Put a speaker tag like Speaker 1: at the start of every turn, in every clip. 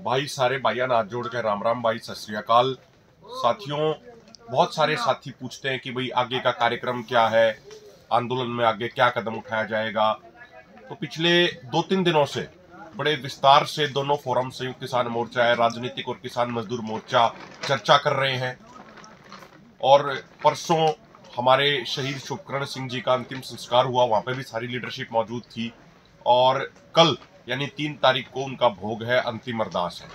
Speaker 1: भाई सारे भाइयों हाथ जोड़ के राम राम भाई, सत श्री अकाल। साथियों, बहुत सारे साथी पूछते हैं कि भाई आगे का कार्यक्रम क्या है, आंदोलन में आगे क्या कदम उठाया जाएगा। तो पिछले 2-3 दिनों से बड़े विस्तार से दोनों फोरम, संयुक्त किसान मोर्चा है, राजनीतिक और किसान मजदूर मोर्चा चर्चा कर रहे हैं। और परसों हमारे शहीद शुभकरण सिंह जी का अंतिम संस्कार हुआ, वहां पे भी सारी लीडरशिप मौजूद थी। और कल यानी 3 तारीख को उनका भोग है, अंतिम अरदास है।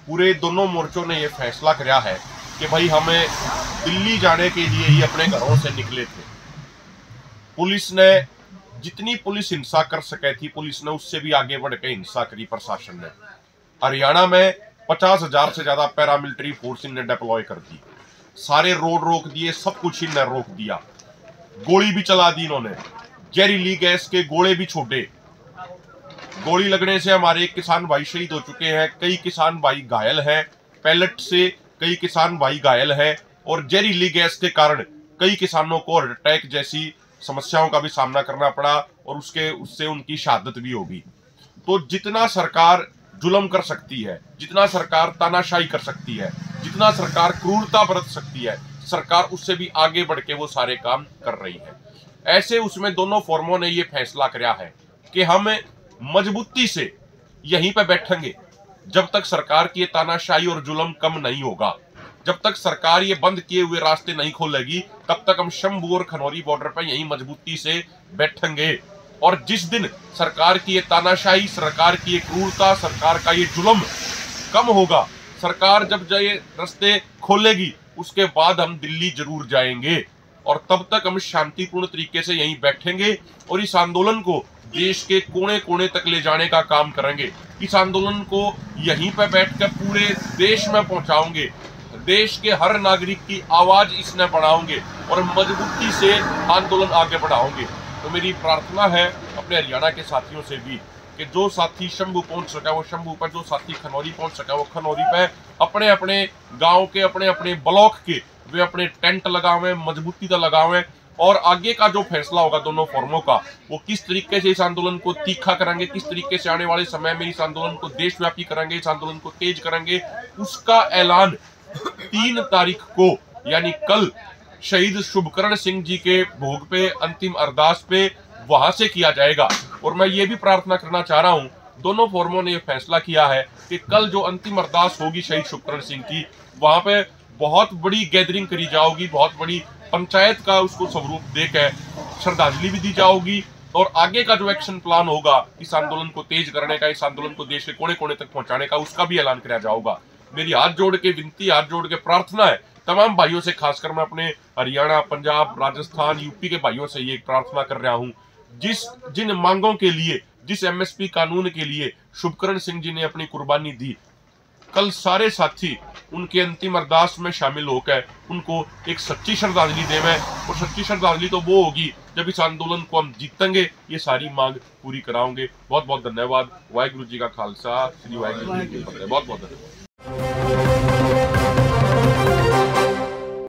Speaker 1: पूरे दोनों मोर्चों ने यह फैसला किया है कि भाई हमें दिल्ली जाने के लिए ही अपने घरों से निकले थे। पुलिस ने जितनी पुलिस हिंसा कर सके थी, पुलिस ने उससे भी आगे बढ़ के हिंसा करी प्रशासन ने। हरियाणा में 50,000 से ज्यादा पैरामिलिट्री फोर्स इन्हें डिप्लॉय कर दी, सारे रोड रोक दिए, सब कुछ इन्हें रोक दिया, गोली भी चला दी इन्होंने, जहरीली गैस के गोले भी छोड़े। गोली लगने से हमारे किसान भाई शहीद हो चुके हैं, कई किसान भाई घायल हैं, पैलेट से कई किसान भाई घायल हैं, और जहरीली गैस के कारण कई किसानों को हार्ट अटैक जैसी समस्याओं का भी सामना करना पड़ा और उससे उनकी शहादत भी होगी। तो जितना सरकार जुल्म कर सकती है, जितना सरकार तानाशाही कर सकती है, जितना सरकार क्रूरता बरत सकती है, सरकार उससे भी आगे बढ़ के वो सारे काम कर रही है। ऐसे उसमें दोनों फोरमों ने ये फैसला किया है कि हम मजबूती से यहीं पे बैठेंगे जब तक सरकार की ये तानाशाही और जुल्म कम नहीं होगा। जब तक सरकार ये बंद किए हुए रास्ते नहीं खोलेगी, तब तक हम शंभू और खनौरी बॉर्डर पर यहीं मजबूती से बैठेंगे। और जिस दिन सरकार की ये तानाशाही, सरकार की ये क्रूरता, सरकार का ये जुल्म कम होगा, सरकार जब ये रास्ते खोलेगी, उसके बाद हम दिल्ली जरूर जाएंगे। और तब तक हम शांतिपूर्ण तरीके से यहीं बैठेंगे और इस आंदोलन को देश के कोने कोने तक ले जाने का काम करेंगे। इस आंदोलन को यहीं पर बैठकर पूरे देश में पहुंचाओगे, देश के हर नागरिक की आवाज इसने बढ़ाओगे और मजबूती से आंदोलन आगे बढ़ाओगे। तो मेरी प्रार्थना है अपने हरियाणा के साथियों से भी कि जो साथी शंभू पहुंच सका वो शंभू पर, जो साथी खनौरी पहुंच सका वो खनौरी पे, अपने अपने गांव के, अपने अपने ब्लॉक के वे अपने टेंट लगावे, मजबूती से लगावे। और आगे का जो फैसला होगा दोनों फोरमों का, वो किस तरीके से इस आंदोलन को तीखा करेंगे, किस तरीके से आने वाले समय में इस आंदोलन को देशव्यापी करेंगे, इस आंदोलन को तेज करेंगे, उसका ऐलान 3 तारीख को यानी कल शहीद शुभकरण सिंह जी के भोग पे, अंतिम अरदास पे, वहां से किया जाएगा। और मैं ये भी प्रार्थना करना चाह रहा हूं, दोनों फोरमों ने यह फैसला किया है कि कल जो अंतिम अरदास होगी शहीद शुभकरण सिंह की, वहां पे बहुत बड़ी गैदरिंग करी जाओगी, बहुत बड़ी पंचायत का उसको स्वरूप देकर श्रद्धांजलि भी दी जाओगी। और आगे का जो एक्शन प्लान होगा इस आंदोलन को तेज करने का, इस आंदोलन को देश के कोने कोने तक पहुंचाने का, उसका भी ऐलान किया जाएगा। मेरी हाथ जोड़ के विनती, हाथ जोड़ के प्रार्थना है तमाम भाइयों से, खासकर मैं अपने हरियाणा, पंजाब, राजस्थान, यूपी के भाइयों से ये प्रार्थना कर रहा हूं, जिन मांगों के लिए, जिस एमएसपी कानून के लिए शुभकरण सिंह जी ने अपनी कुर्बानी दी, कल सारे साथी उनके अंतिम अरदास में शामिल होकर उनको एक सच्ची श्रद्धांजलि देवें। और सच्ची श्रद्धांजलि तो वो होगी जब इस आंदोलन को हम जीतेंगे, ये सारी मांग पूरी कराओगे। बहुत बहुत धन्यवाद। वाहिगुरु जी का खालसा, श्री वाहिगुरु जी की फतेह। बहुत बहुत धन्यवाद।